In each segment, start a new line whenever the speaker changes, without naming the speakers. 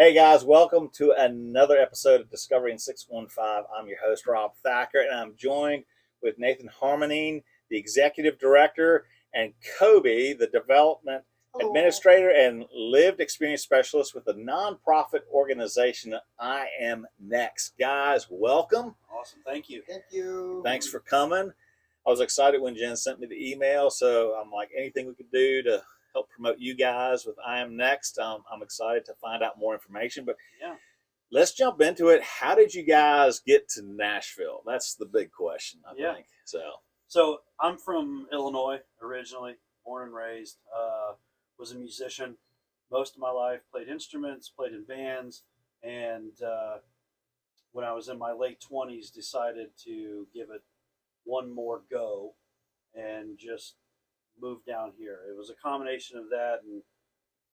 Hey guys, welcome to another episode of Discovering 615. I'm your host, Rob Thacker, and I'm joined with Nathan Harmening, the Executive Director, and Kobe, the Development Administrator and Lived Experience Specialist with the nonprofit organization I Am Next. Guys, welcome.
Awesome. Thank you.
Thank you.
Thanks for coming. I was excited when Jen sent me the email, so I'm like, anything we could do to help promote you guys with I Am Next. I'm excited to find out more information, but
Yeah.
let's jump into it. How did you guys get to Nashville? That's the big question, I think.
So I'm from Illinois originally, born and raised. Was a musician most of my life. Played instruments, played in bands, and when I was in my late 20s, decided to give it one more go and just moved down here. It was a combination of that, and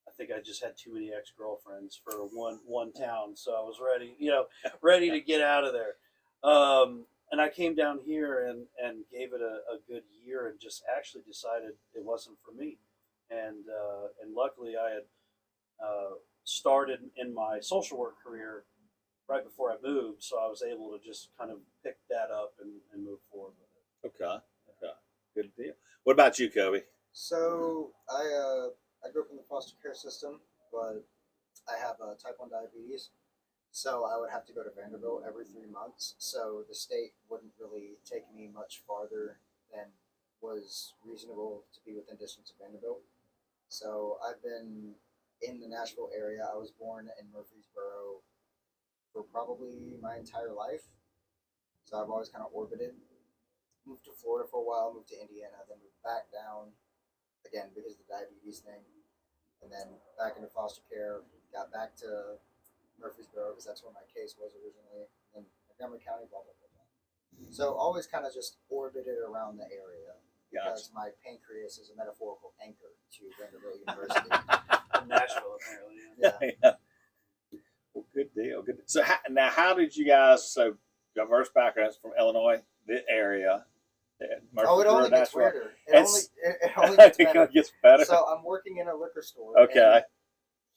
I think I just had too many ex-girlfriends for one town, so I was ready to get out of there. And I came down here and gave it a good year, and just actually decided it wasn't for me. And luckily I had started in my social work career right before I moved, so I was able to just kind of pick that up and move forward with it.
Okay. Good deal. What about you, Kobe?
So I grew up in the foster care system, but I have type 1 diabetes, so I would have to go to Vanderbilt every 3 months. So the state wouldn't really take me much farther than was reasonable to be within distance of Vanderbilt. So I've been in the Nashville area. I was born in Murfreesboro for probably my entire life, so I've always kind of orbited. Moved to Florida for a while, moved to Indiana, then moved back down again because of the diabetes thing, and then back into foster care. Got back to Murfreesboro because that's where my case was originally, and Montgomery County, blah blah blah. So always kind of just orbited around the area because my pancreas is a metaphorical anchor to Vanderbilt University.
In Nashville, apparently.
Yeah. Well, good deal. Good. So how did you guys? So diverse backgrounds from Illinois, the area.
It only gets weirder. It only
gets better.
So I'm working in a liquor store.
Okay.
And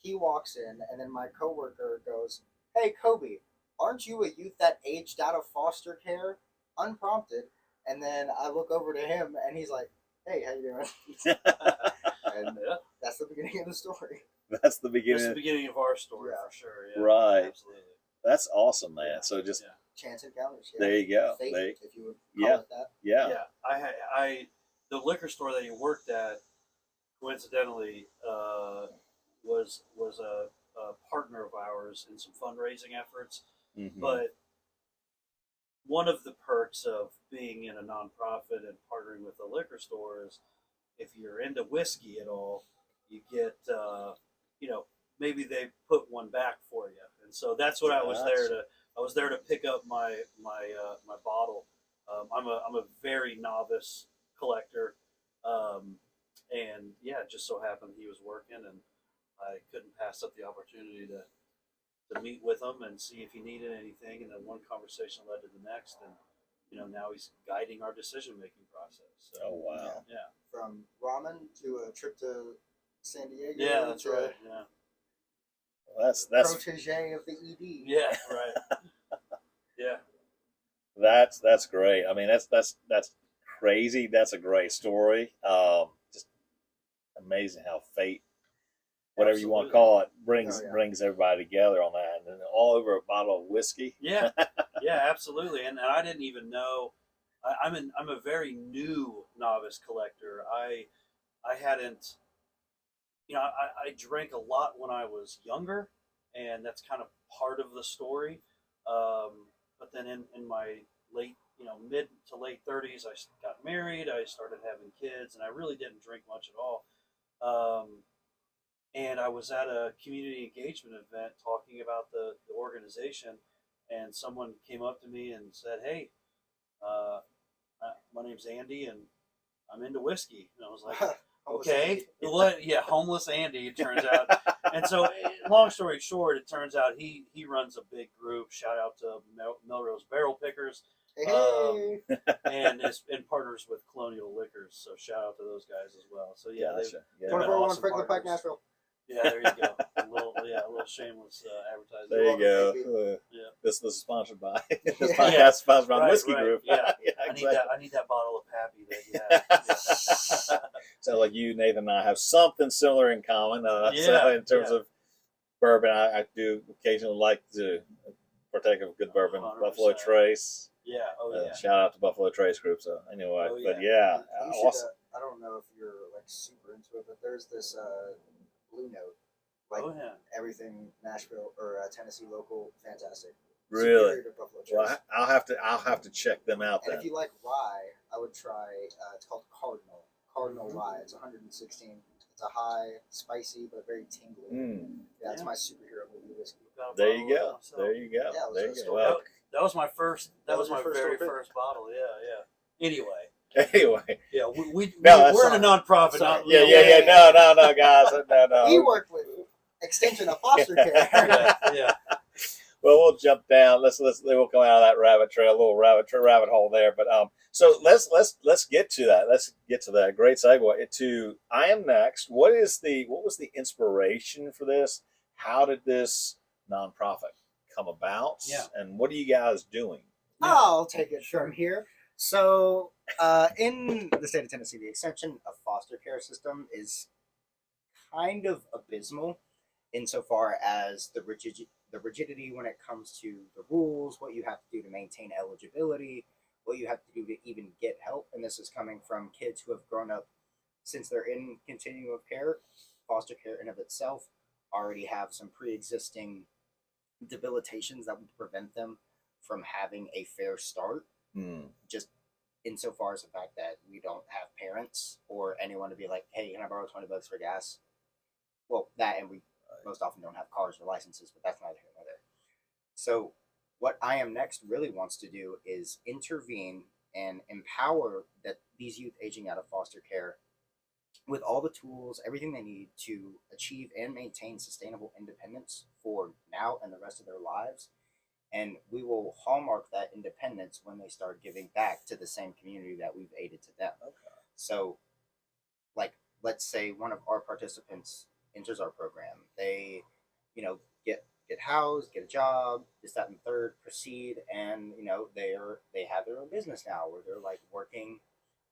he walks in, and then my coworker goes, "Hey, Kobe, aren't you a youth that aged out of foster care?" Unprompted. And then I look over to him, and he's like, "Hey, how you doing?" And that's the beginning of the story.
That's the beginning.
That's the beginning of our story, for sure. Yeah,
right.
Absolutely.
That's awesome, man. So just
chance encounters. Yeah.
There you go.
Fate, if you would call it that.
Yeah.
I the liquor store that you worked at, coincidentally, was a partner of ours in some fundraising efforts.
Mm-hmm.
But one of the perks of being in a nonprofit and partnering with a liquor store is, if you're into whiskey at all, you get maybe they put one back for you, and so that's what I was there to. I was there to pick up my bottle. I'm a very novice collector, and it just so happened he was working, and I couldn't pass up the opportunity to meet with him and see if he needed anything. And then one conversation led to the next, and now he's guiding our decision making process. So,
oh wow!
Yeah,
from ramen to a trip to San Diego.
Yeah, that's right. Yeah.
Well, that's
protege of the ED.
Yeah, right. Yeah.
That's great. I mean, that's crazy. That's a great story. Just amazing how fate, whatever you want to call it, brings everybody together on that, and then all over a bottle of whiskey.
Yeah, yeah, absolutely. And I didn't even know. I'm a very new novice collector. I hadn't. I drank a lot when I was younger, and that's kind of part of the story. But then in my mid to late 30s, I got married. I started having kids, and I really didn't drink much at all. And I was at a community engagement event talking about the organization, and someone came up to me and said, "Hey, my name's Andy, and I'm into whiskey." And I was like, "Okay, what?" Yeah, homeless Andy, it turns out. And so, long story short, it turns out he runs a big group. Shout out to Melrose Barrel Pickers, and partners with Colonial Liquors. So shout out to those guys as well. So
2401 Franklin Pike, Nashville.
Yeah, there you go. A little shameless advertising.
There you go.
Yeah.
This is sponsored by this
Yeah.
podcast is sponsored by
Right,
Whiskey
right,
Group.
yeah.
Exactly.
I need that bottle of Pappy that you have. Yeah.
Sounds like you, Nathan, and I have something similar in common. So in terms of bourbon, I do occasionally like to partake of good bourbon.
100%.
Buffalo Trace.
Yeah. Oh yeah.
Shout out to Buffalo Trace Group. So anyway,
Oh,
but
yeah.
You should,
awesome.
I don't know if you're like super into it, but there's this Blue Note, like
Oh yeah.
everything Nashville or Tennessee local, fantastic.
Really?
Superior to Buffalo Trace.
Well, I'll have to check them out
And
then.
if you like rye, I would try. It's called Cardinal Rye. It's 116. It's a high, spicy, but very tingly. Yeah, it's
Yeah.
my superhero movie whiskey.
Got a
There
bottle
you go.
of myself.
There you go.
Yeah, it was
There
a
you go.
store.
Well,
That was my first. That was
your
my
first
very
store pick?
first bottle. Yeah. Anyway.
anyway.
Yeah,
No, that's
we're in a nonprofit.
Sorry.
Not,
Yeah. No, guys. No.
We work with Extension of Foster Care.
yeah.
Well, we'll jump down. We'll come out of that rabbit trail, a little rabbit hole there. But so let's get to that. Let's get to that. Great segue to I Am Next. What was the inspiration for this? How did this nonprofit come about?
Yeah.
And what are you guys doing?
I'll take it from here. So, in the state of Tennessee, the extension of foster care system is kind of abysmal insofar as the rigidity when it comes to the rules, what you have to do to maintain eligibility, what you have to do to even get help. And this is coming from kids who have grown up since they're in continuum of care. Foster care in of itself already have some pre-existing debilitations that would prevent them from having a fair start, just insofar as the fact that we don't have parents or anyone to be like, hey, can I borrow $20 for gas? Well, that, and we most often don't have cars or licenses, but that's neither here nor there. So what I Am Next really wants to do is intervene and empower that these youth aging out of foster care with all the tools, everything they need to achieve and maintain sustainable independence for now and the rest of their lives. And we will hallmark that independence when they start giving back to the same community that we've aided to them. Okay. So, like, let's say one of our participants enters our program. They, get housed, get a job, this, that, and third, proceed, and they have their own business now, where they're like working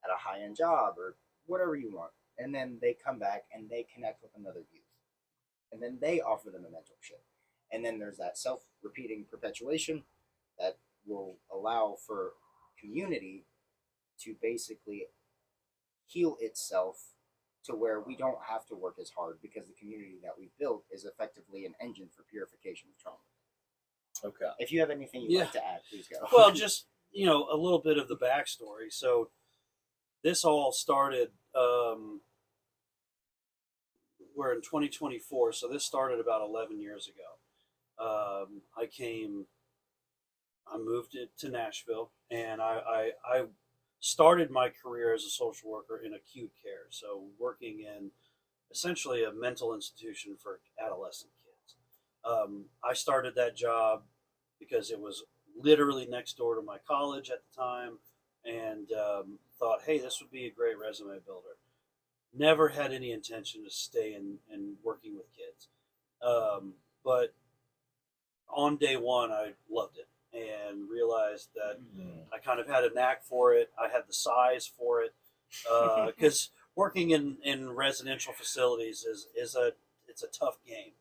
at a high end job or whatever you want. And then they come back and they connect with another youth, and then they offer them a mentorship. And then there's that self-repeating perpetuation that will allow for community to basically heal itself to where we don't have to work as hard because the community that we've built is effectively an engine for purification of trauma.
Okay.
If you have anything you'd like to add, please go.
Well, just, a little bit of the backstory. So this all started, we're in 2024, so this started about 11 years ago. I moved to Nashville, and I started my career as a social worker in acute care, so working in essentially a mental institution for adolescent kids. I started that job because it was literally next door to my college at the time, and thought, hey, this would be a great resume builder. Never had any intention to stay in working with kids. But on day one, I loved it and realized that I kind of had a knack for it. I had the size for it, because working in residential facilities is a tough game.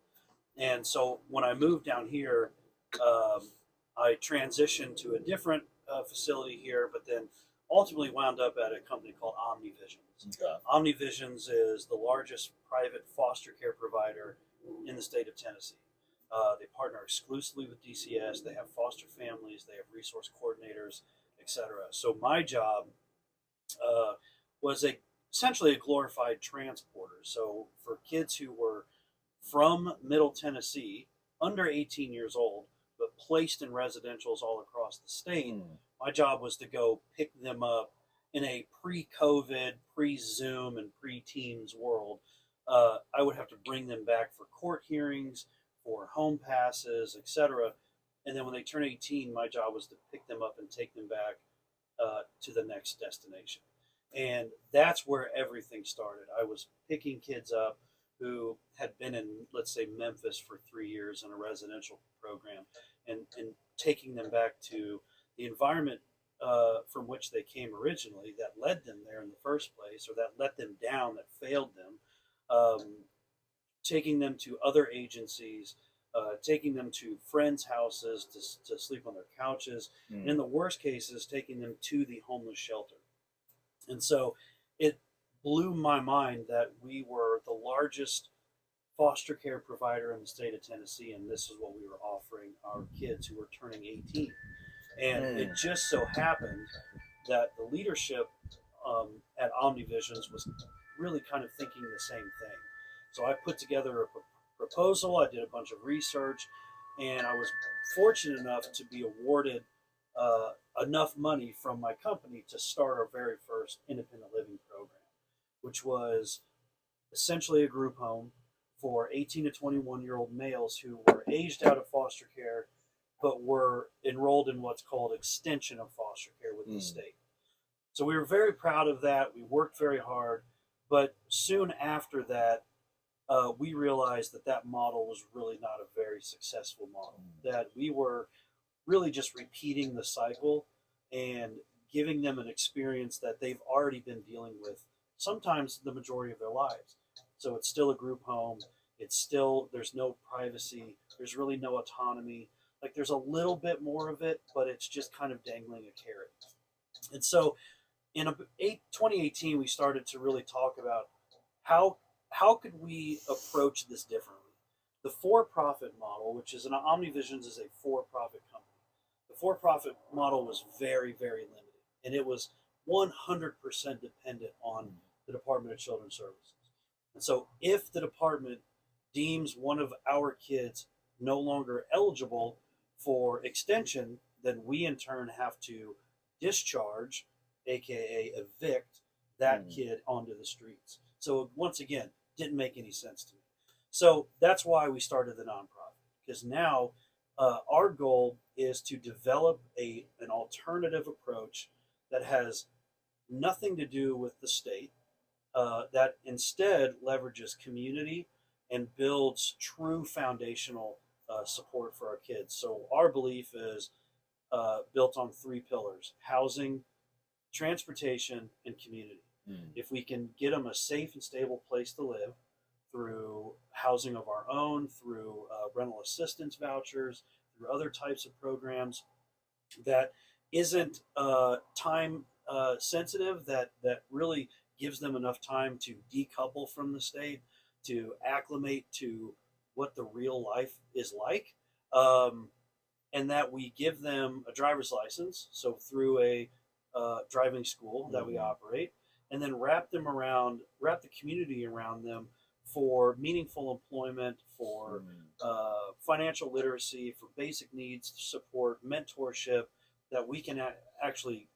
And so when I moved down here, I transitioned to a different facility here, but then ultimately wound up at a company called OmniVisions. Okay. OmniVisions is the largest private foster care provider in the state of Tennessee. They partner exclusively with DCS. They have foster families. They have resource coordinators, etc. So my job was essentially a glorified transporter. So for kids who were from Middle Tennessee, under 18 years old, but placed in residentials all across the state, my job was to go pick them up in a pre-COVID, pre-Zoom, and pre-Teams world. I would have to bring them back for court hearings, for home passes, etc. And then when they turn 18, my job was to pick them up and take them back to the next destination. And that's where everything started. I was picking kids up who had been in, let's say, Memphis for 3 years in a residential program, and taking them back to the environment from which they came originally, that led them there in the first place, or that let them down, that failed them, taking them to other agencies, taking them to friends' houses to sleep on their couches, and in the worst cases, taking them to the homeless shelter. And so it blew my mind that we were the largest foster care provider in the state of Tennessee, and this is what we were offering our kids who were turning 18. And it just so happened that the leadership at Omnivisions was really kind of thinking the same thing. So I put together a proposal, I did a bunch of research, and I was fortunate enough to be awarded enough money from my company to start our very first independent living program, which was essentially a group home for 18 to 21-year-old males who were aged out of foster care but were enrolled in what's called extension of foster care with the state. So we were very proud of that. We worked very hard, but soon after that, we realized that that model was really not a very successful model, that we were really just repeating the cycle and giving them an experience that they've already been dealing with sometimes the majority of their lives. So it's still a group home. It's still, there's no privacy. There's really no autonomy. Like, there's a little bit more of it, but it's just kind of dangling a carrot. And so in 2018, we started to really talk about how could we approach this differently. The for-profit model, which is Omnivisions is a for-profit company. The for-profit model was very, very limited, and it was 100% dependent on the Department of Children's Services. And so if the department deems one of our kids no longer eligible for extension, then we in turn have to discharge, aka evict, that kid onto the streets. So once again, didn't make any sense to me. So that's why we started the nonprofit, because now our goal is to develop an alternative approach that has nothing to do with the state, that instead leverages community and builds true foundational support for our kids. So our belief is built on 3 pillars: housing, transportation, and community. If we can get them a safe and stable place to live through housing of our own, through rental assistance vouchers, through other types of programs that isn't time sensitive, that really gives them enough time to decouple from the state, to acclimate to what the real life is like, and that we give them a driver's license, so through a driving school that we operate, and then wrap the community around them for meaningful employment, for financial literacy, for basic needs support, mentorship, that we can actually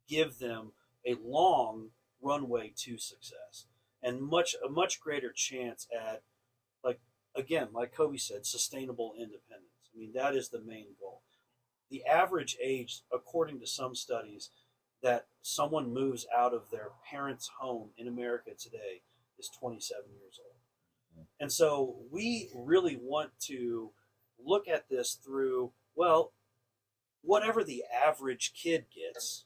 give them a long runway to success and a much greater chance at, like, again, like Kobe said, sustainable independence. I mean, that is the main goal. The average age, according to some studies, that someone moves out of their parents' home in America today is 27 years old. And so we really want to look at this through, well, whatever the average kid gets,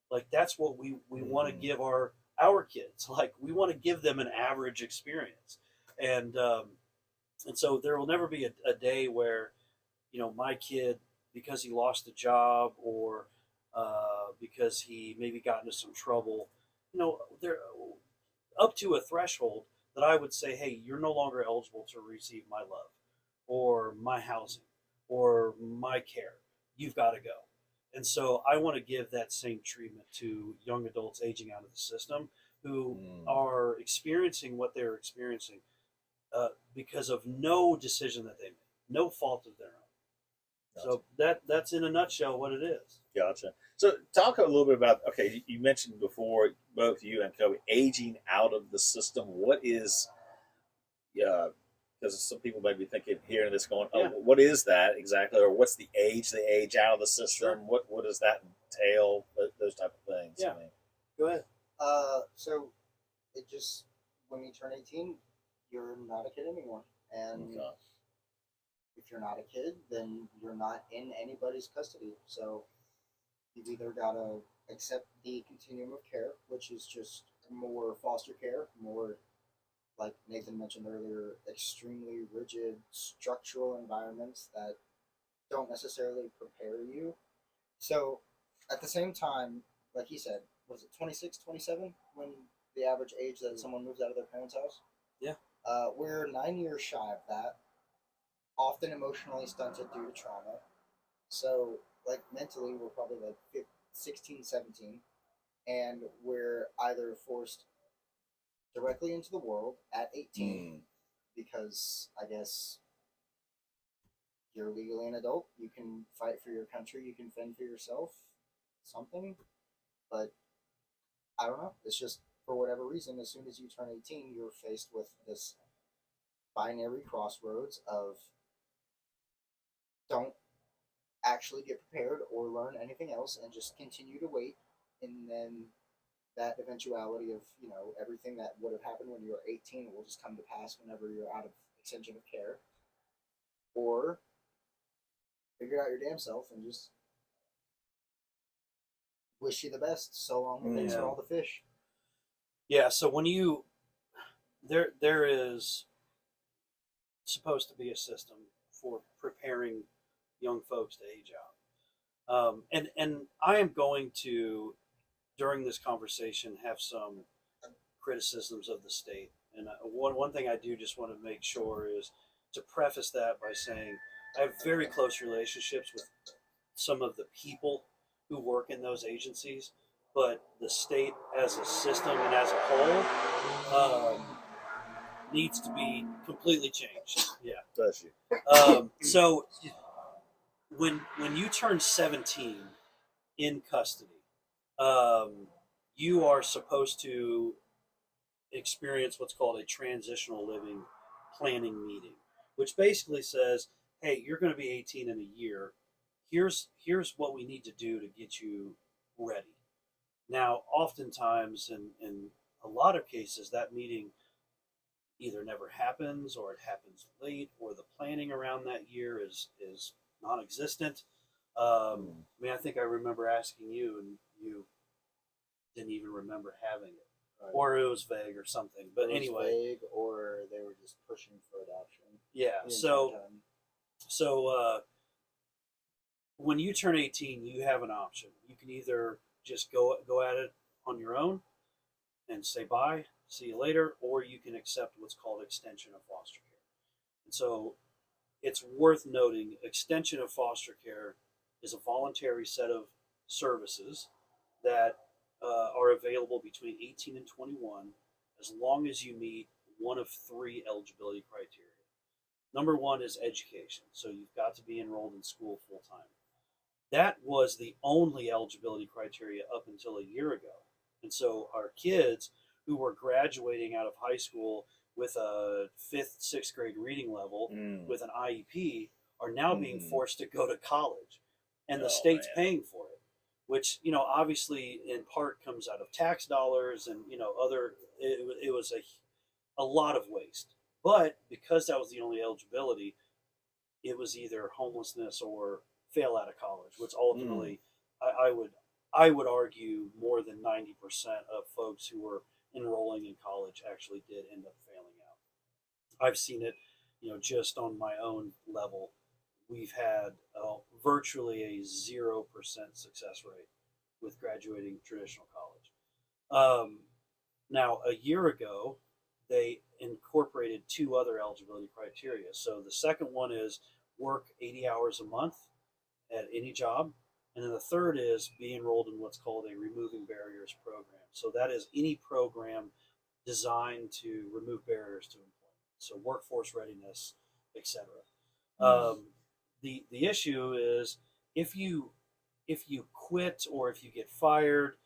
like, that's what we want to give our kids. Like, we want to give them an average experience. And so there will never be a day where, my kid, because he lost a job or because he maybe got into some trouble, they're up to a threshold that I would say, hey, you're no longer eligible to receive my love or my housing or my care. You've got to go. And so I want to give that same treatment to young adults aging out of the system who are experiencing what they're experiencing because of no decision that they made, no fault of their own. Gotcha. So that's in a nutshell what it is.
Gotcha. So talk a little bit about, okay, you mentioned before, both you and Kobe, aging out of the system. What is, because some people may be thinking, hearing this going, what is that exactly? Or what's the age they age out of the system? Sure. What does that entail? Those type of things.
Yeah. Go ahead.
So it just, when you turn 18, you're not a kid anymore. And
Okay.
if you're not a kid, then you're not in anybody's custody. So you've either got to accept the continuum of care, which is just more foster care, more, like Nathan mentioned earlier, extremely rigid structural environments that don't necessarily prepare you. So at the same time, like he said, was it 26, 27 when the average age that someone moves out of their parents' house?
Yeah.
We're 9 years shy of that, often emotionally stunted due to trauma. So, like, mentally, we're probably like 15, 16, 17, and we're either forced directly into the world at 18 because I guess you're legally an adult, you can fight for your country, you can fend for yourself, something. But I don't know. It's just for whatever reason, as soon as you turn 18, you're faced with this binary crossroads of don't actually get prepared or learn anything else and just continue to wait. And then that eventuality of, everything that would have happened when you were 18 will just come to pass whenever you're out of extension of care. Or figure out your damn self and just wish you the best. So long, and thanks for
Yeah.
all the fish.
Yeah. So when there is supposed to be a system for preparing young folks to age out. And I am going to, during this conversation, have some criticisms of the state. And one thing I do just want to make sure is to preface that by saying I have very close relationships with some of the people who work in those agencies, but the state as a system and as a whole needs to be completely changed. Yeah.
Bless you.
So when you turn 17 in custody, you are supposed to experience what's called a transitional living planning meeting, which basically says, "Hey, you're going to be 18 in a year. Here's what we need to do to get you ready." Now, oftentimes, in a lot of cases, that meeting either never happens or it happens late, or the planning around that year is non-existent. I mean, I think I remember asking you, and you didn't even remember having it,
Right.
or it was vague or something. But
It was
anyway,
vague, or they were just pushing for adoption.
yeah.
the
So
entire time.
so when you turn 18, you have an option. You can either just go at it on your own and say bye, see you later, or you can accept what's called extension of foster care. And so it's worth noting extension of foster care is a voluntary set of services that are available between 18 and 21 as long as you meet one of three eligibility criteria. Number one is education, so you've got to be enrolled in school full time. That was the only eligibility criteria up until a year ago. And so our kids who were graduating out of high school with a fifth, sixth grade reading level with an IEP are now being forced to go to college. And the state's paying for it, which, obviously in part comes out of tax dollars and, it was a lot of waste. But because that was the only eligibility, it was either homelessness or fail out of college, which ultimately I would argue more than 90% of folks who were enrolling in college actually did end up failing out. I've seen it, just on my own level. We've had virtually a 0% success rate with graduating traditional college. Now, a year ago, they incorporated two other eligibility criteria. So the second one is work 80 hours a month at any job. And then the third is be enrolled in what's called a removing barriers program. So that is any program designed to remove barriers to employment. So workforce readiness, etc. The issue is if you quit or if you get fired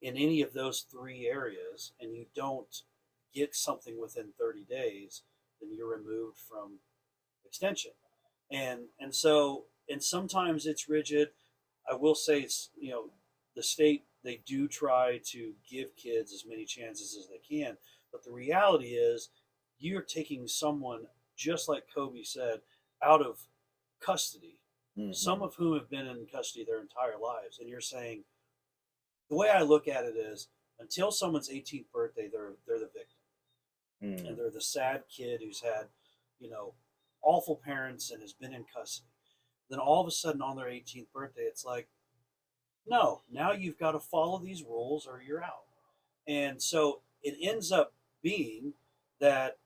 in any of those three areas and you don't get something within 30 days, then you're removed from extension. And sometimes it's rigid. I will say it's, the state, they do try to give kids as many chances as they can, but the reality is you're taking someone, just like Kobe said, out of custody, some of whom have been in custody their entire lives, and you're saying, the way I look at it is, until someone's 18th birthday, they're the victim, and they're the sad kid who's had, you know, awful parents and has been in custody. Then all of a sudden on their 18th birthday, it's like, no, now you've got to follow these rules or you're out. And so it ends up being that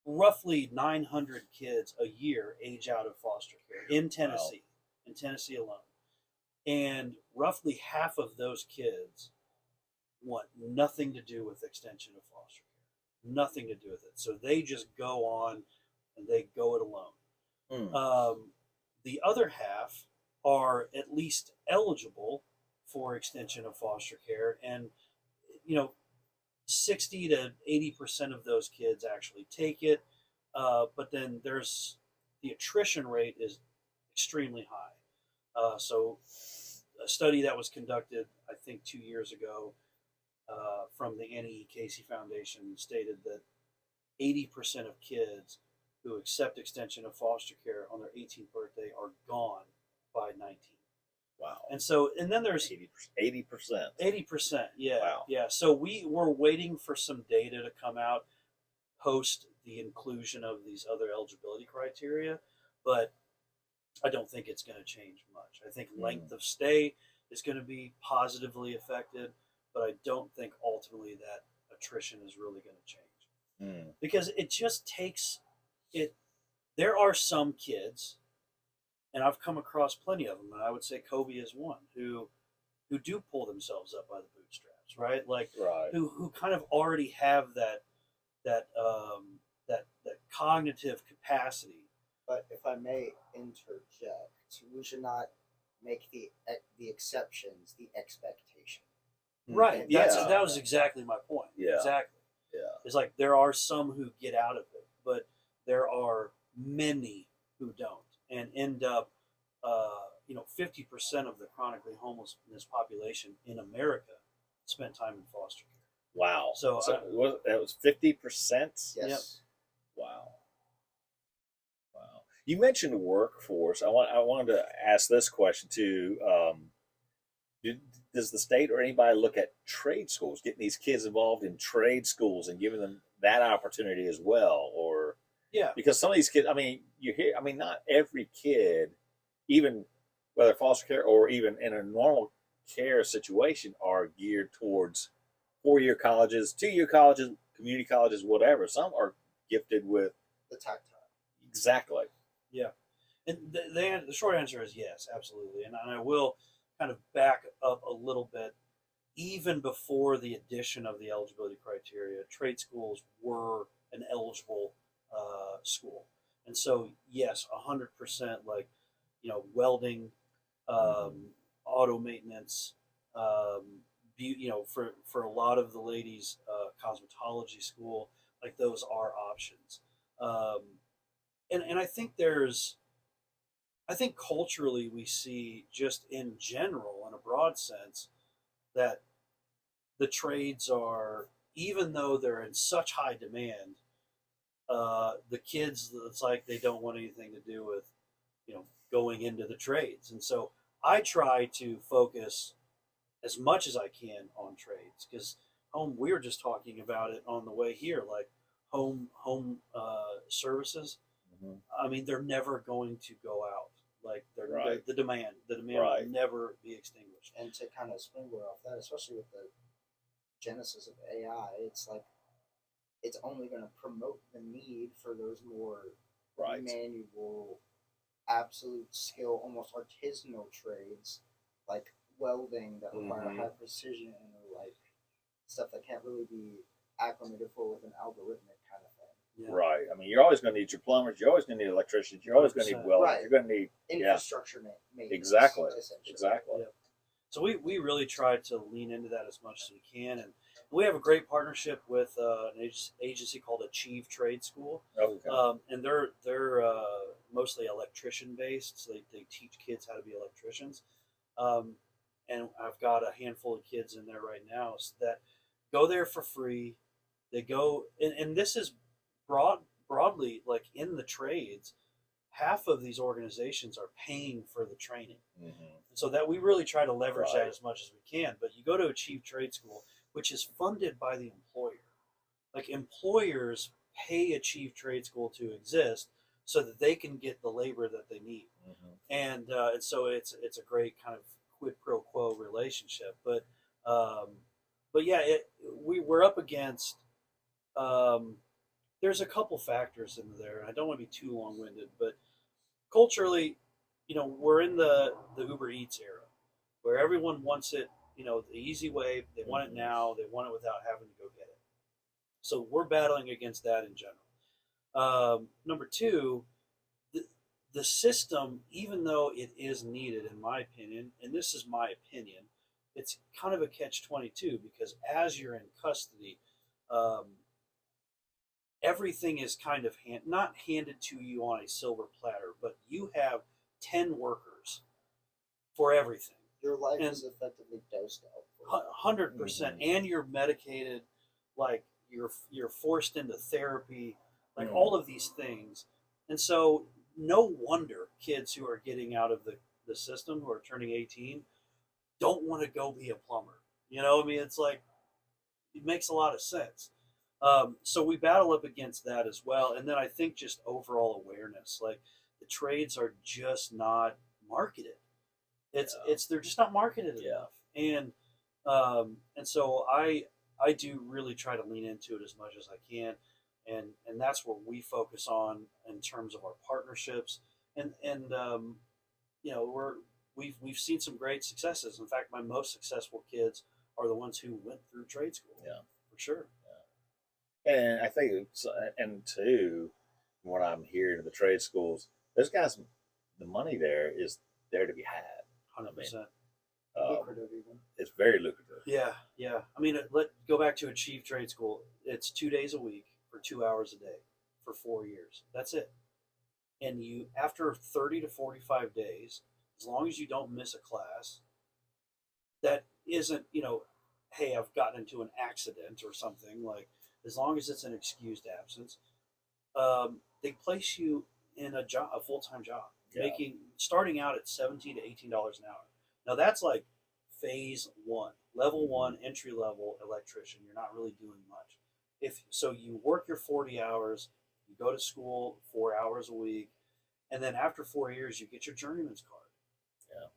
roughly 900 kids a year age out of foster care in Tennessee, in Tennessee alone. And roughly half of those kids want nothing to do with extension of foster care, nothing to do with it. So they just go on and they go it alone. The other half are at least eligible for extension of foster care, and 60 to 80% of those kids actually take it. But then there's the attrition rate is extremely high. So a study that was conducted, I think, 2 years ago from the Annie E. Casey Foundation stated that 80% of kids who accept extension of foster care on their 18th birthday are gone by 19.
Wow.
And so, and then there's
80%.
80%. Yeah.
Wow.
Yeah. So we were waiting for some data to come out post the inclusion of these other eligibility criteria, but I don't think it's going to change much. I think length of stay is going to be positively affected, but I don't think ultimately that attrition is really going to change because it just takes it. There are some kids, and I've come across plenty of them, and I would say Kobe is one who do pull themselves up by the bootstraps, right? Like who kind of already have that cognitive capacity.
But if I may interject, we should not make the exceptions the expectation.
Right. That was exactly my point.
Yeah.
Exactly.
Yeah.
It's like there are some who get out of it, but there are many who don't and end up, 50% of the chronically homelessness population in America spent time in foster care.
Wow.
So
that was 50%?
Yes.
Yep.
Wow. Wow. You mentioned workforce. I wanted to ask this question too. Does the state or anybody look at trade schools, getting these kids involved in trade schools and giving them that opportunity as well? Or because some of these kids, not every kid, even whether foster care or even in a normal care situation, are geared towards 4-year colleges, 2-year colleges, community colleges, whatever. Some are gifted with
the tactile.
Exactly.
Yeah. And the short answer is yes, absolutely. And I will kind of back up a little bit. Even before the addition of the eligibility criteria, trade schools were an eligible school. And so, yes, 100%, like, welding, auto maintenance, for a lot of the ladies, cosmetology school, like those are options. And I think culturally we see just in general, in a broad sense, that the trades are, even though they're in such high demand, the kids, it's like they don't want anything to do with, going into the trades. And so I try to focus as much as I can on trades because we were just talking about it on the way here, like home services. I mean, they're never going to go out. Like the demand will never be extinguished.
And to kind of springboard off that, especially with the genesis of AI, it's like it's only going to promote the need for those more manual, absolute skill, almost artisanal trades like welding that require high precision or like stuff that can't really be acclimated for with an algorithmic kind of thing.
Yeah. Right. I mean, you're always going to need your plumbers. You're always going to need electricians. You're always going to need welders. Right. You're going to need
infrastructure maintenance.
Exactly. Exactly.
Yeah. So we really try to lean into that as much as we can, and we have a great partnership with an agency called Achieve Trade School.
Okay.
And they're mostly electrician based, so they teach kids how to be electricians. And I've got a handful of kids in there right now that go there for free. They go, and this is broadly, like in the trades, half of these organizations are paying for the training.
Mm-hmm.
So that we really try to leverage
Right.
that as much as we can. But you go to Achieve Trade School, which is funded by the employer. Like employers pay Achieve Trade School to exist so that they can get the labor that they need.
Mm-hmm.
And so it's a great kind of quid pro quo relationship. But yeah, we're up against. Um, there's a couple factors in there. I don't want to be too long winded, but culturally, we're in the Uber Eats era where everyone wants it, the easy way. They want it
Mm-hmm.
now. They want it without having to go get it. So we're battling against that in general. Number two, the, the system, even though it is needed, in my opinion, and this is my opinion, it's kind of a catch-22 because as you're in custody, um, everything is kind of not handed to you on a silver platter, but you have 10 workers for everything.
Your life
And
is effectively dosed out.
100%,
Mhm.
and you're medicated, like you're forced into therapy, like
Mhm.
all of these things. And so no wonder kids who are getting out of the system, who are turning 18, don't want to go be a plumber. I mean, it's like, it makes a lot of sense. So we battle up against that as well. And then I think just overall awareness, like the trades are just not marketed.
Yeah.
They're just not marketed
Yeah.
enough. And so I do really try to lean into it as much as I can. And that's what we focus on in terms of our partnerships. And we've seen some great successes. In fact, my most successful kids are the ones who went through trade school.
Yeah.
For sure.
And I think, and two, from what I'm hearing in the trade schools, those guys, the money there is there to be had.
100%.
Lucrative even.
It's very lucrative.
Yeah, yeah. I mean, let go back to Achieve Trade School. It's 2 days a week for 2 hours a day for 4 years. That's it. And you, after 30 to 45 days, as long as you don't miss a class, that isn't, hey, I've gotten into an accident or something, like, as long as it's an excused absence, they place you in a full time job,
Yeah.
starting out at $17 to $18 an hour. Now that's like phase one, level one, entry level electrician. You're not really doing much. If so, you work your 40 hours, you go to school 4 hours a week, and then after 4 years, you get your journeyman's card.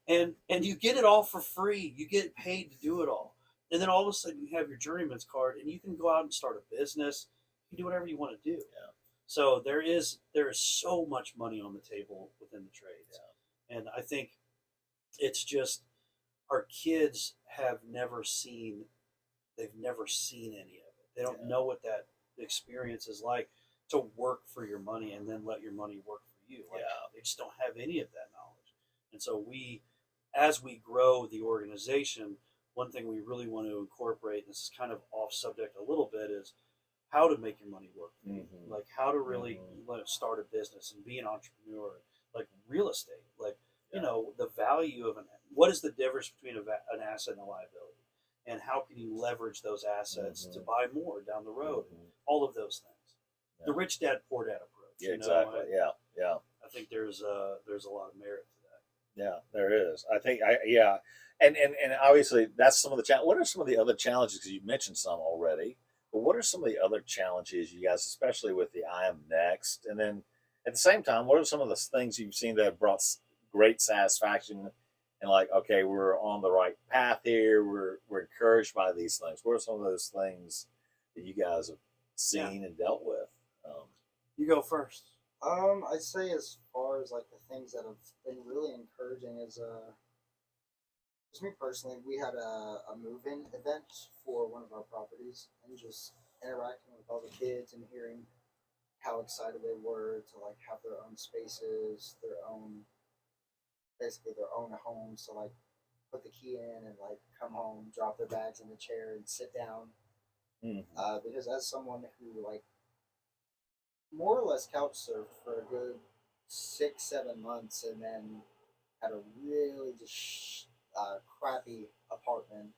Yeah.
And you get it all for free. You get paid to do it all. And then all of a sudden you have your journeyman's card and you can go out and start a business. You can do whatever you want to do.
Yeah.
So there is so much money on the table within the trades.
Yeah.
And I think it's just our kids they've never seen any of it. They don't know what that experience is like to work for your money and then let your money work for you. Like, they just don't have any of that knowledge. And so as we grow the organization, one thing we really want to incorporate, and this is kind of off subject a little bit, is how to make your money work for you.
Mm-hmm.
Like how to really start a business and be an entrepreneur, like real estate, like the value of what is the difference between an asset and a liability, and how can you leverage those assets to buy more down the road, all of those things.
Yeah.
The rich dad poor dad approach.
Yeah, exactly. Yeah.
I think there's a lot of merit to that.
Yeah, there is. I think and obviously that's some of the what are some of the other challenges? Because you mentioned some already, but what are some of the other challenges you guys, especially with the I Am Next, and then at the same time, what are some of the things you've seen that have brought great satisfaction? And like, okay, we're on the right path here. We're encouraged by these things. What are some of those things that you guys have seen and dealt with?
You go first.
I'd say as far as like the things that have been really encouraging is just me personally, we had a move-in event for one of our properties and just interacting with all the kids and hearing how excited they were to like have their own spaces, basically their own homes to like put the key in and like come home, drop their bags in the chair and sit down.
Mm-hmm.
Because as someone who like more or less couch surfed for a good 6-7 months and then had a really just crappy apartment,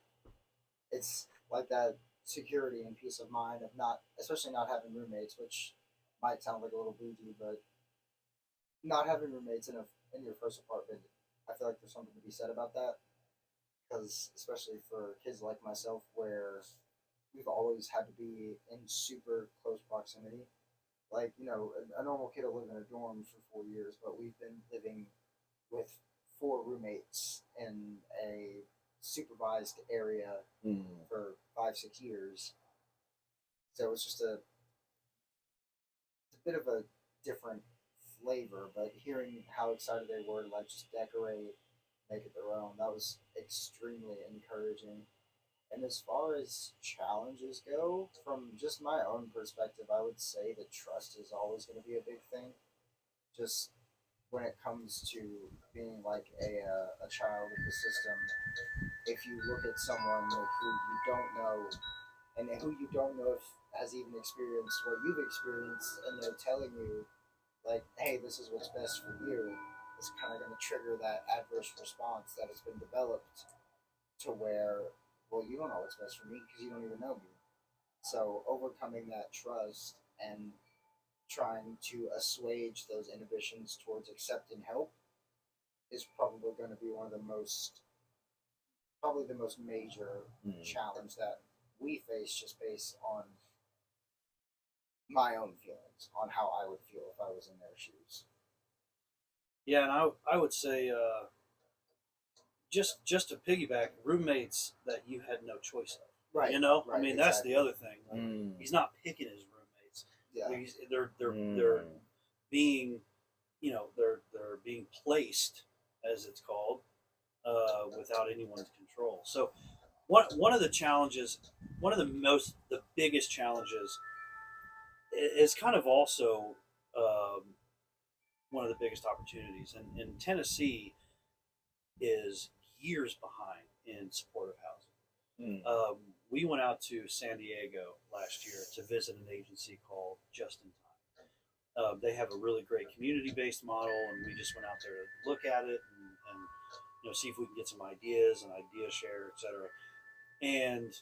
it's like that security and peace of mind of not, especially not having roommates, which might sound like a little bougie, but not having roommates in your first apartment, I feel like there's something to be said about that. Because especially for kids like myself, where we've always had to be in super close proximity. Like, a normal kid will live in a dorm for 4 years, but we've been living with four roommates in a supervised area for 5, 6 years. So it's just a bit of a different flavor, but hearing how excited they were to like just decorate, make it their own, that was extremely encouraging. And as far as challenges go, from just my own perspective, I would say that trust is always going to be a big thing. Just when it comes to being like a child of the system, if you look at someone who you don't know and who you don't know if has even experienced what you've experienced, and they're telling you like, "Hey, this is what's best for you," it's kind of going to trigger that adverse response that has been developed to where, well, you don't know what's best for me because you don't even know me. So overcoming that trust and trying to assuage those inhibitions towards accepting help is probably going to be one of the most, probably the most major challenge that we face, just based on my own feelings on how I would feel if I was in their shoes.
Yeah, and I would say just to piggyback, roommates that you had no choice of.
Right.
You know,
Right.
I mean, that's
Exactly.
the other thing. Like, he's not picking his roommates.
Yeah.
They're being, they're being placed, as it's called, without anyone's control. So one of the challenges, the biggest challenges, is kind of also um, one of the biggest opportunities. And in Tennessee is years behind in supportive housing. We went out to San Diego last year to visit an agency called Just in Time. They have a really great community-based model, and we just went out there to look at it and see if we can get some ideas and idea share, etc. And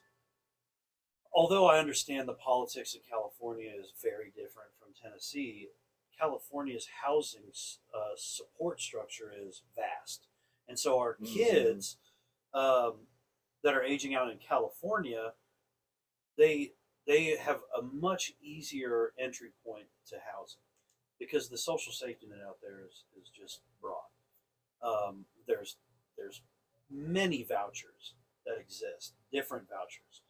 although I understand the politics in California is very different from Tennessee, California's housing support structure is vast, and so our kids um, that are aging out in California, they they have a much easier entry point to housing because the social safety net out there is just broad. There's many vouchers that exist, different vouchers.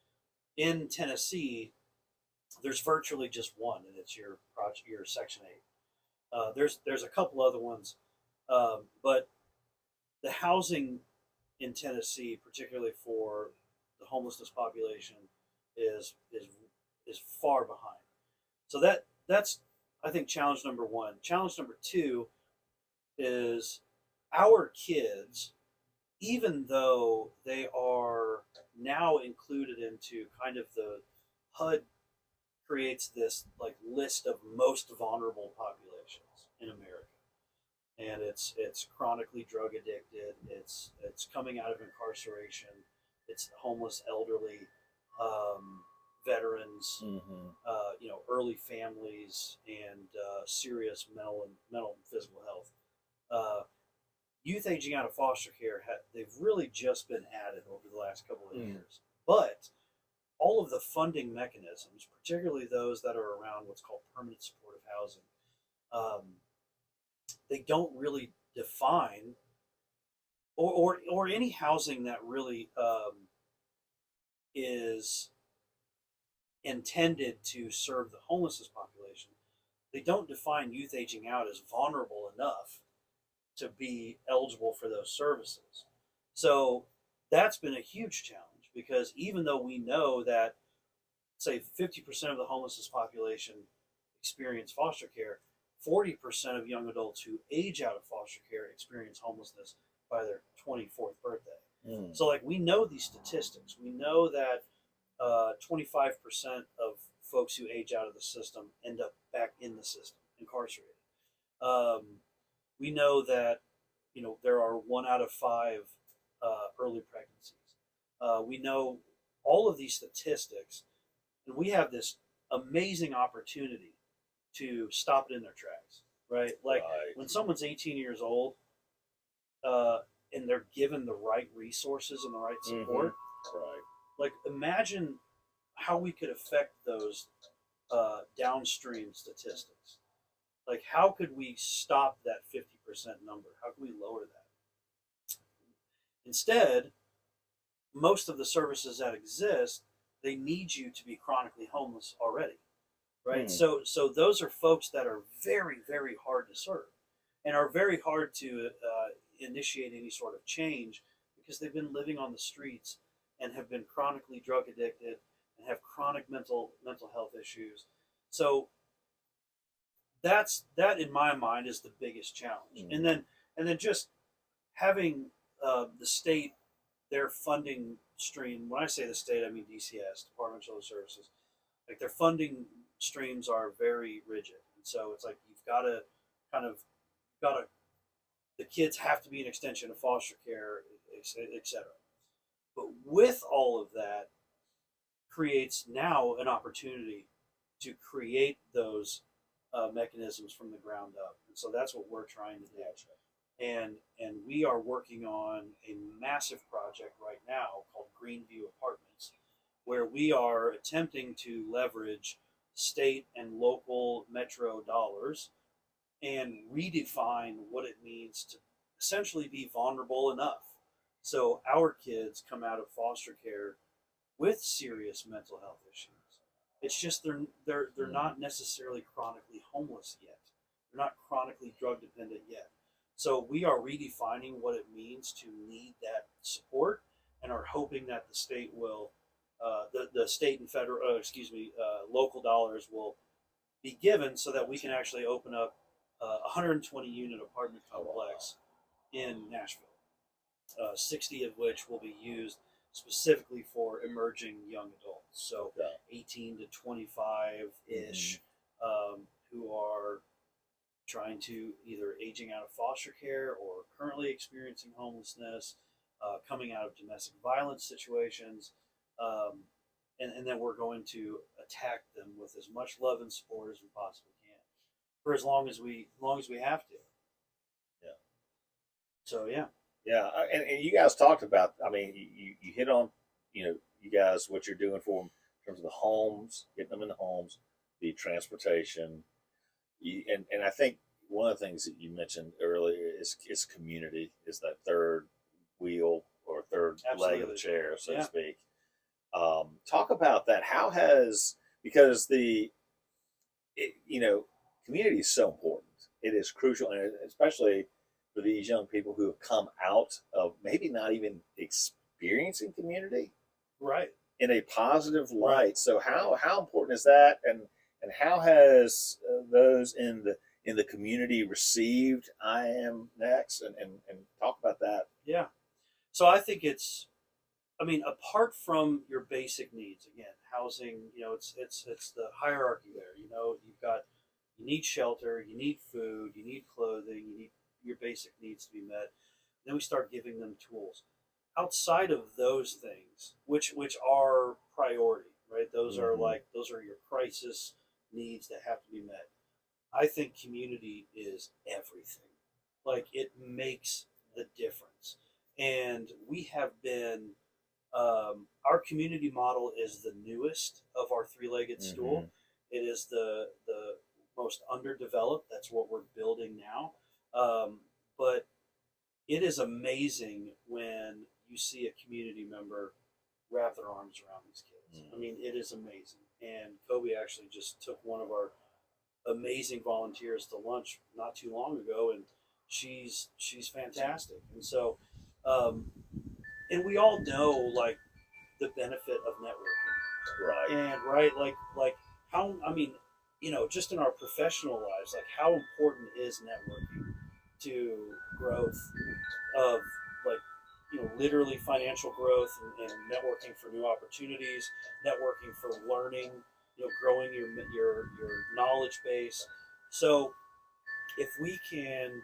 In Tennessee, there's virtually just one, and it's your project, your Section 8. There's a couple other ones, but the housing in Tennessee, particularly for the homelessness population, is far behind. So that's I think challenge number one. Challenge number two is our kids, even though they are now included into kind of the HUD creates this like list of most vulnerable populations in America, and it's chronically drug addicted. It's coming out of incarceration. It's homeless, elderly, veterans, early families, and serious mental and physical health. Youth aging out of foster care, they've really just been added over the last couple of years. But all of the funding mechanisms, particularly those that are around what's called permanent supportive housing, they don't really define, or any housing that really is intended to serve the homelessness population. They don't define youth aging out as vulnerable enough to be eligible for those services. So that's been a huge challenge because even though we know that, say, 50% of the homelessness population experience foster care, 40% of young adults who age out of foster care experience homelessness by their 24th birthday. So, like, we know these statistics. We know that 25% of folks who age out of the system end up back in the system, incarcerated. We know that there are 1 out of 5 early pregnancies. We know all of these statistics, and we have this amazing opportunity to stop it in their tracks, right? Like
Right.
when someone's 18 years old, and they're given the right resources and the right support,
Right.
like imagine how we could affect those downstream statistics. Like how could we stop that 50% number? How can we lower that? Instead, most of the services that exist, they need you to be chronically homeless already, right? So those are folks that are very, very hard to serve and are very hard to initiate any sort of change because they've been living on the streets and have been chronically drug addicted and have chronic mental health issues. So that in my mind is the biggest challenge. And then just having the state, their funding stream. When I say the state, I mean DCS, Department of Children's Services. Like their funding streams are very rigid, and so it's like you've got to kind of got to the kids have to be an extension of foster care, etc. But with all of that, creates now an opportunity to create those mechanisms from the ground up, and so that's what we're trying to do. And we are working on a massive project right now called Greenview Apartments, where we are attempting to leverage state and local metro dollars and redefine what it means to essentially be vulnerable enough. So our kids come out of foster care with serious mental health issues. It's just they're not necessarily chronically homeless yet. They're not chronically drug dependent yet. So we are redefining what it means to need that support, and are hoping that the state will, the state and federal, local dollars will be given so that we can actually open up a 120 unit apartment complex in Nashville, 60 of which will be used specifically for emerging young adults. So 18 to 25 ish, who are trying to either aging out of foster care or currently experiencing homelessness, coming out of domestic violence situations, and then we're going to attack them with as much love and support as we possibly can for as long as we have to.
Yeah.
So yeah.
Yeah, and you guys talked about. I mean, you hit on, you guys what you're doing for them in terms of the homes, getting them in the homes, the transportation, and I think one of the things that you mentioned earlier is community, is that third wheel or third leg of the chair, so to speak. Talk about that. How has, because community is so important. It is crucial, and especially for these young people who have come out of maybe not even experiencing community,
right,
in a positive light. Right. So how important is that, and how has those in the community received I Am Next, and talk about that.
Yeah. So I think apart from your basic needs, again, housing, it's the hierarchy there. You need shelter, you need food, you need clothing, you need your basic needs to be met. Then we start giving them tools. Outside of those things, which are priority, right? Those are your crisis needs that have to be met. I think community is everything. Like it makes the difference. And we have been, our community model is the newest of our three-legged stool. It is the most underdeveloped. That's what we're building now. But it is amazing when you see a community member wrap their arms around these kids. I mean, it is amazing. And Kobe actually just took one of our amazing volunteers to lunch not too long ago, and she's fantastic. And so, and we all know like the benefit of networking,
Right?
And like how, just in our professional lives, like how important is networking to growth of literally financial growth, and networking for new opportunities, networking for learning, growing your knowledge base. So if we can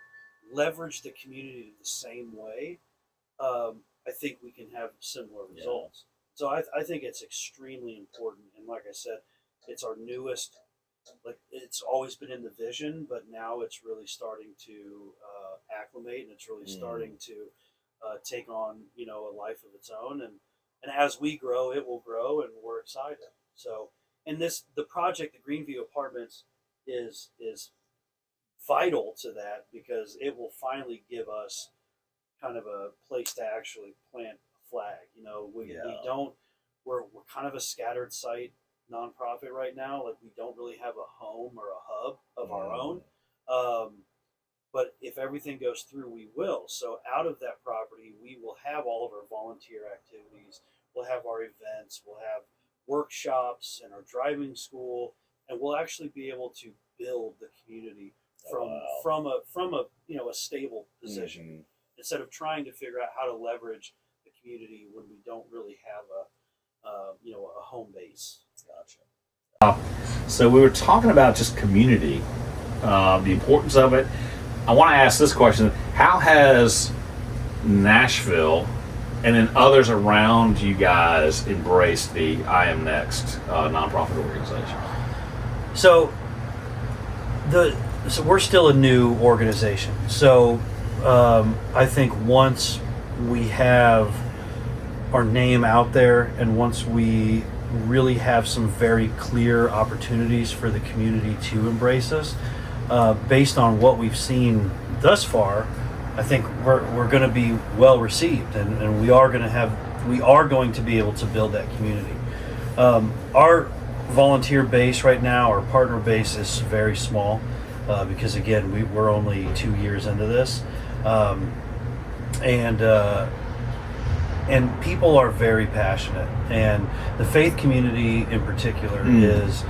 leverage the community the same way, I think we can have similar results. So I think it's extremely important, and like I said, it's our newest like it's always been in the vision, but now it's really starting to acclimate, and it's really starting to take on a life of its own. And as we grow, it will grow, and we're excited. So, and the project, the Greenview Apartments, is vital to that, because it will finally give us kind of a place to actually plant a flag. We don't. We're kind of a scattered site nonprofit right now. Like, we don't really have a home or a hub of our own. But if everything goes through, we will. So out of that property, we will have all of our volunteer activities. We'll have our events. We'll have workshops and our driving school, and we'll actually be able to build the community from a stable position, instead of trying to figure out how to leverage the community when we don't really have a home base.
Gotcha. So we were talking about just community, the importance of it. I want to ask this question: how has Nashville and then others around you guys embraced the I Am Next nonprofit organization?
So we're still a new organization. So I think once we have our name out there, and once we really have some very clear opportunities for the community to embrace us, based on what we've seen thus far, I think we're going to be well received, and we are going to be able to build that community. Our volunteer base right now, our partner base, is very small, because again we're only 2 years into this, and people are very passionate, and the faith community in particular is,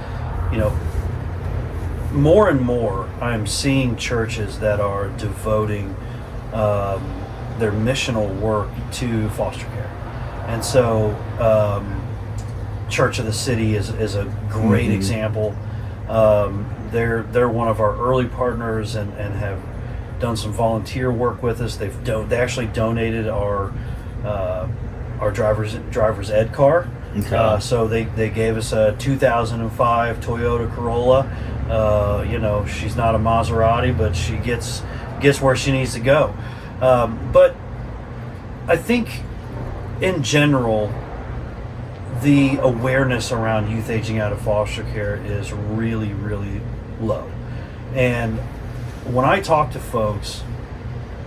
more and more I'm seeing churches that are devoting their missional work to foster care. And so Church of the City is a great example. They're one of our early partners, and have done some volunteer work with us. They actually donated our driver's ed car. Okay. So they gave us a 2005 Toyota Corolla. She's not a Maserati, but she gets where she needs to go. But I think in general, the awareness around youth aging out of foster care is really, really low. And when I talk to folks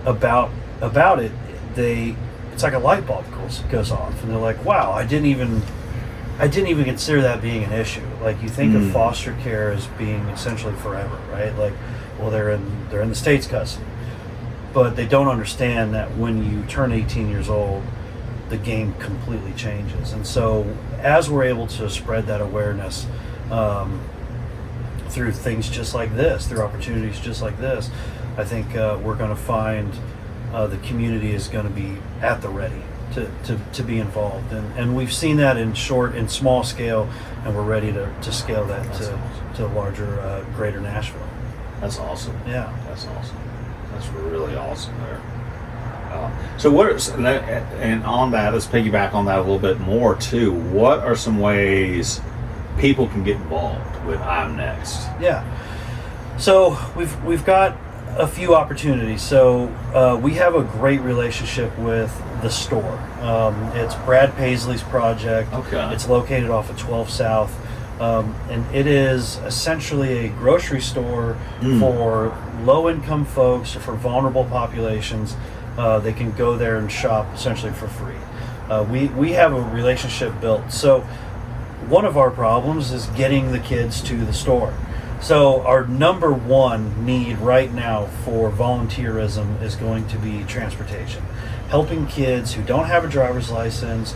about it, it's like a light bulb goes off, and they're like, "Wow, I didn't even consider that being an issue." Like, you think of foster care as being essentially forever, right? Like, well, they're in the state's custody, but they don't understand that when you turn 18 years old, the game completely changes. And so, as we're able to spread that awareness through things just like this, through opportunities just like this, I think we're going to find the community is going to be at the ready to be involved, and we've seen that in small scale, and we're ready to scale that to larger, greater Nashville.
That's awesome.
Yeah,
that's awesome. That's really awesome there. And on that, let's piggyback on that a little bit more too. What are some ways people can get involved with I'm Next?
Yeah. So we've got a few opportunities. So we have a great relationship with the store. It's Brad Paisley's project.
Okay.
It's located off of 12 South. And it is essentially a grocery store for low-income folks, or for vulnerable populations. They can go there and shop essentially for free. We have a relationship built. So one of our problems is getting the kids to the store. So our number one need right now for volunteerism is going to be transportation. Helping kids who don't have a driver's license,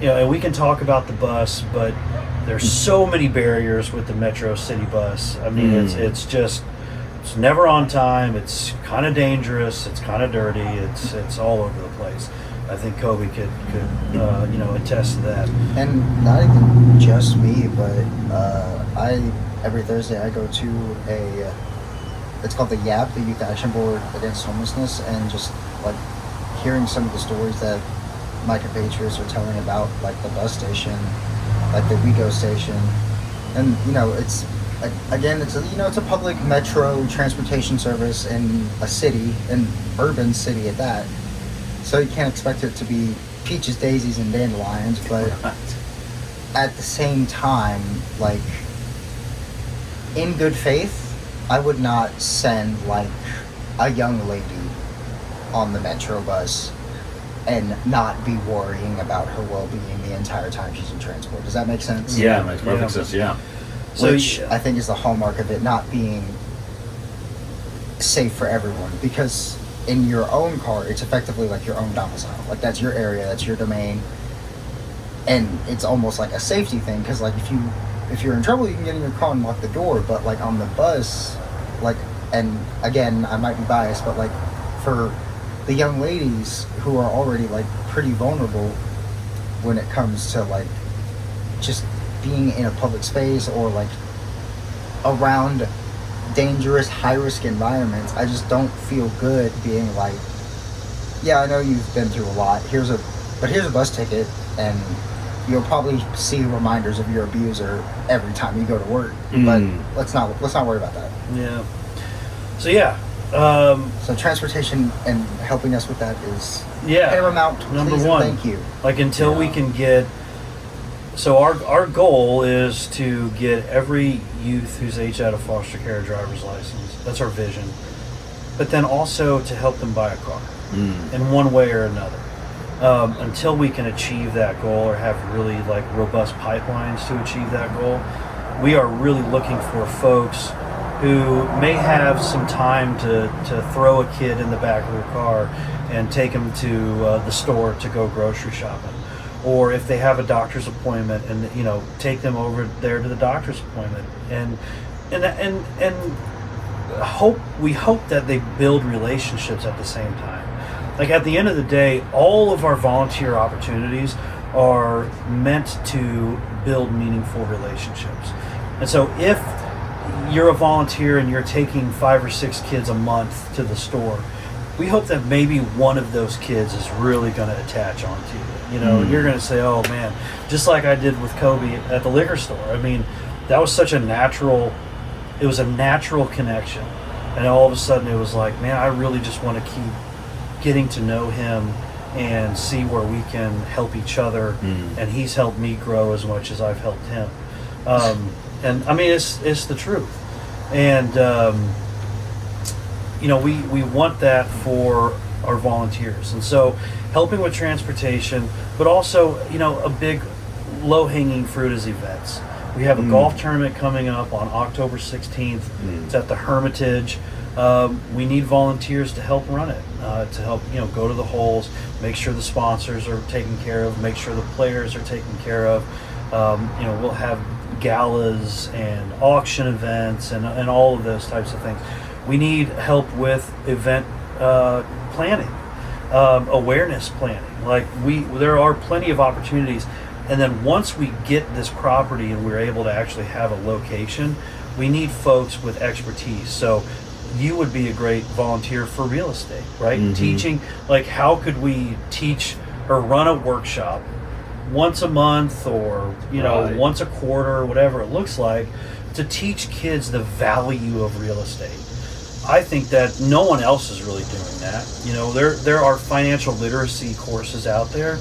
and we can talk about the bus, but there's so many barriers with the Metro City bus. I mean, it's never on time. It's kind of dangerous. It's kind of dirty. It's all over the place. I think Kobe could attest to that.
And not even just me, but every Thursday I go to it's called the YAP, the Youth Action Board Against Homelessness, and just like hearing some of the stories that my compatriots are telling about, like the bus station, like the WeGo station, and again, it's a public metro transportation service in a city, an urban city at that. So you can't expect it to be peaches, daisies, and dandelions, but at the same time, like, in good faith, I would not send like a young lady on the metro bus and not be worrying about her well-being the entire time she's in transport. Does that make sense?
Yeah, it makes perfect sense. Yeah.
Which I think is the hallmark of it not being safe for everyone, because in your own car, it's effectively like your own domicile. Like, that's your area, that's your domain, and it's almost like a safety thing, because like if you're in trouble, you can get in your car and lock the door. But like on the bus, like, and again, I might be biased, but like for the young ladies who are already like pretty vulnerable when it comes to like just being in a public space or like around dangerous, high-risk environments, I just don't feel good being like, yeah, I know you've been through a lot, here's a bus ticket, and you'll probably see reminders of your abuser every time you go to work. But let's not worry about that.
Yeah. So yeah.
So transportation and helping us with that is
Yeah.
paramount.
Number
Please,
one.
thank you.
Like, until we can get. So our goal is to get every youth who's aged out of foster care a driver's license. That's our vision. But then also to help them buy a car in one way or another. Until we can achieve that goal or have really like robust pipelines to achieve that goal, we are really looking for folks who may have some time to throw a kid in the back of their car and take them to the store to go grocery shopping. Or if they have a doctor's appointment, and take them over there to the doctor's appointment, and we hope that they build relationships at the same time. Like, at the end of the day, all of our volunteer opportunities are meant to build meaningful relationships. And so if you're a volunteer and you're taking 5 or 6 kids a month to the store, we hope that maybe one of those kids is really going to attach onto you. You're going to say, oh man, just like I did with Kobe at the liquor store. I mean, that was such a natural connection. And all of a sudden it was like, man, I really just want to keep getting to know him and see where we can help each other. And he's helped me grow as much as I've helped him. And I mean, it's the truth. And, we want that for our volunteers. And so helping with transportation, but also, a big low-hanging fruit is events. We have a golf tournament coming up on October 16th. It's at the Hermitage. We need volunteers to help run it, to help, go to the holes, make sure the sponsors are taken care of, make sure the players are taken care of. We'll have galas and auction events and all of those types of things. We need help with event planning, awareness planning. Like, there are plenty of opportunities. And then once we get this property and we're able to actually have a location, we need folks with expertise. So you would be a great volunteer for real estate, right? Teaching, like, how could we teach or run a workshop once a month or, once a quarter, or whatever it looks like, to teach kids the value of real estate. I think that no one else is really doing that. There are financial literacy courses out there,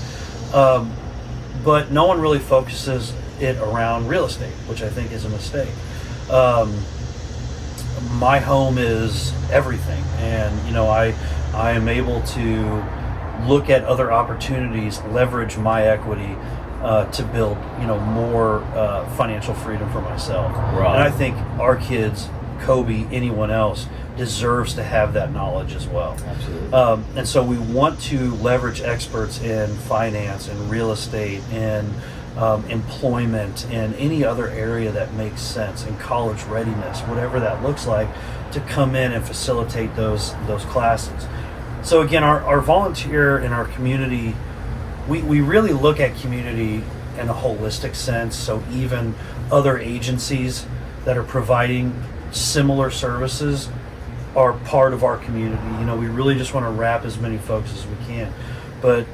but no one really focuses it around real estate, which I think is a mistake. My home is everything, and I am able to look at other opportunities, leverage my equity to build more financial freedom for myself.
Right.
And I think our kids, Kobe, anyone else, deserves to have that knowledge as well.
Absolutely.
And so we want to leverage experts in finance and real estate and employment and any other area that makes sense, in college readiness, whatever that looks like, to come in and facilitate those classes. So again, our volunteer in our community, we really look at community in a holistic sense. So even other agencies that are providing similar services are part of our community. We really just want to wrap as many folks as we can. But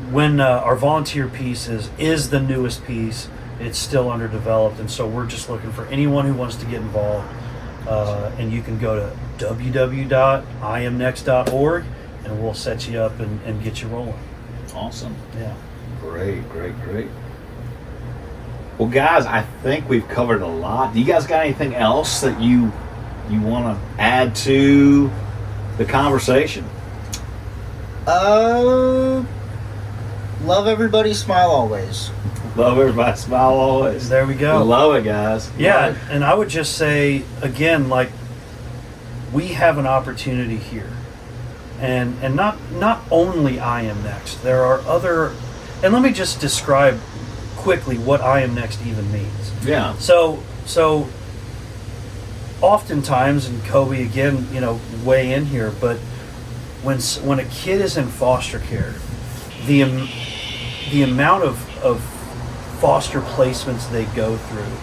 when our volunteer piece is the newest piece, It's still underdeveloped, and so we're just looking for anyone who wants to get involved. And you can go to www.imnext.org, and we'll set you up and get you rolling.
Awesome.
Yeah.
Great. Well, guys, I think we've covered a lot. Do you guys got anything else that you want to add to the conversation?
Love everybody, smile always.
Love everybody, smile always.
There we go.
Love it, guys.
Yeah, and I would just say again, like, we have an opportunity here, and not only I Am Next. There are other, and let me just describe quickly what I Am Next even means.
Yeah.
So oftentimes, and Kobe again, weigh in here, but when a kid is in foster care, the amount of foster placements they go through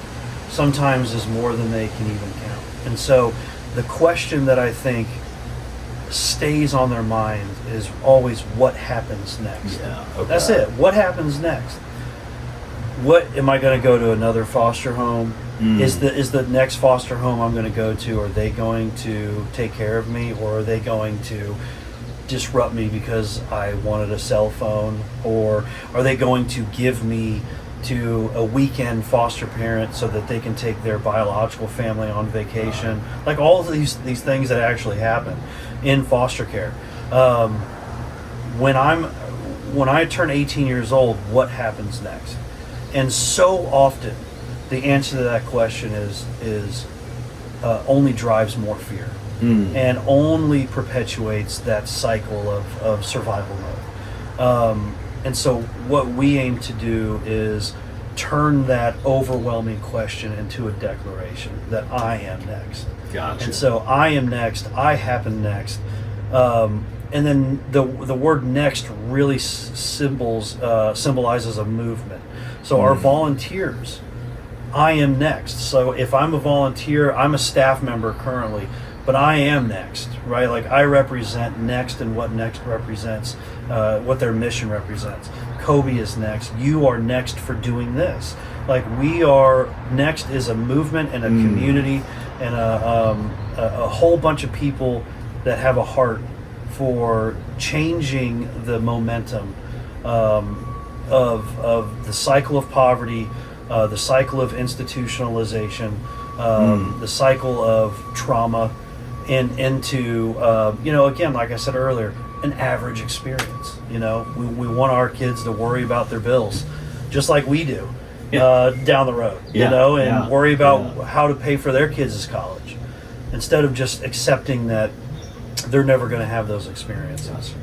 sometimes is more than they can even count. And so the question that I think stays on their mind is always, what happens next?
Yeah, okay.
That's it. What happens next? What am I going to go to another foster home? Is the next foster home I'm going to go to, are they going to take care of me, or are they going to disrupt me because I wanted a cell phone, or are they going to give me to a weekend foster parent so that they can take their biological family on vacation? Like, all of these things that actually happen in foster care. When I turn 18 years old, what happens next? And so often the answer to that question is only drives more fear. And only perpetuates that cycle of survival mode. And so what we aim to do is turn that overwhelming question into a declaration that I am next.
Gotcha.
And so I am next, I happen next. And then the word next really symbolizes a movement. So our volunteers, I am next. So if I'm a volunteer, I'm a staff member currently, but I am next, right? Like, I represent Next and what Next represents, what their mission represents. Kobe is next. You are next for doing this. Like, we are next is a movement and a community and a whole bunch of people that have a heart for changing the momentum of the cycle of poverty, the cycle of institutionalization, the cycle of trauma, and into again, like I said earlier, an average experience. We want our kids to worry about their bills just like we do down the road, and worry about how to pay for their kids' college, instead of just accepting that they're never going to have those experiences.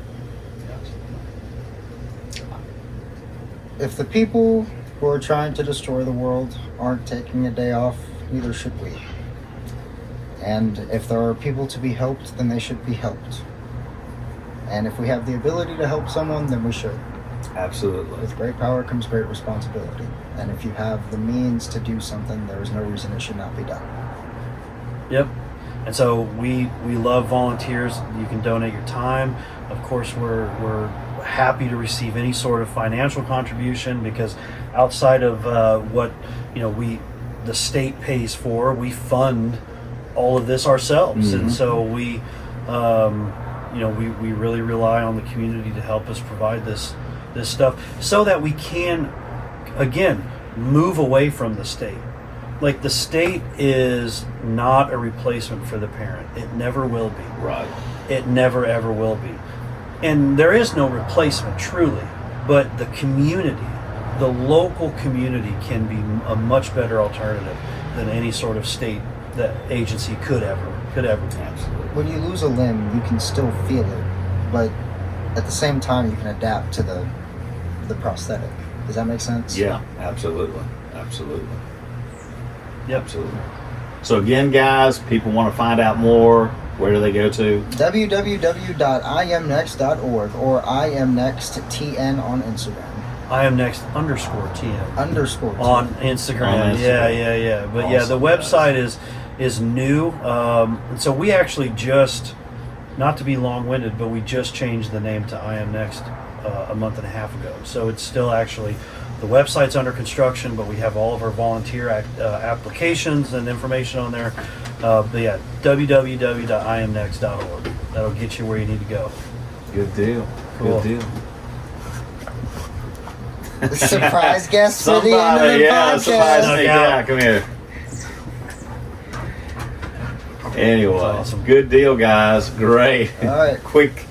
If the people who are trying to destroy the world aren't taking a day off, neither should we. And if there are people to be helped, then they should be helped. And if we have the ability to help someone, then we should.
Absolutely.
With great power comes great responsibility. And if you have the means to do something, there is no reason it should not be done.
Yep. And so we love volunteers. You can donate your time. Of course, we're happy to receive any sort of financial contribution, because outside of what the state pays for, we fund all of this ourselves. And so we really rely on the community to help us provide this stuff, so that we can again move away from the state. Like, the state is not a replacement for the parent. It never will be.
Right.
It never ever will be. And there is no replacement, truly. But the community, the local community, can be a much better alternative than any sort of state that agency could ever be.
Absolutely.
When you lose a limb, you can still feel it, but at the same time, you can adapt to the prosthetic. Does that make sense?
Yeah, absolutely.
Yep.
Absolutely. So again, guys, people want to find out more, where do they go to?
www.imnext.org or imnexttn on Instagram.
IamNext_TN.
_
on Instagram. Yeah. But
Awesome,
the website is new. And so we actually just, not to be long-winded, but we just changed the name to I Am Next a month and a half ago. So it's still actually The website's under construction, but we have all of our volunteer applications and information on there. But yeah, www.imnext.org. That'll get you where you need to go.
Good deal.
Cool.
Good deal.
The surprise guest for the end of
Somebody,
the
yeah, surprise
podcast.
me. Yeah, come here. Anyway,
That's awesome.
good deal, guys. Great.
All right.
Quick.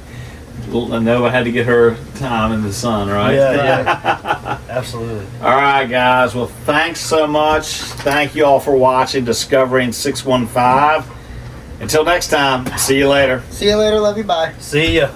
Nova had to get her time in the sun, right?
Yeah. Absolutely.
All right, guys. Well, thanks so much. Thank you all for watching Discovering 615. Until next time, see you later.
See you later. Love you. Bye.
See ya.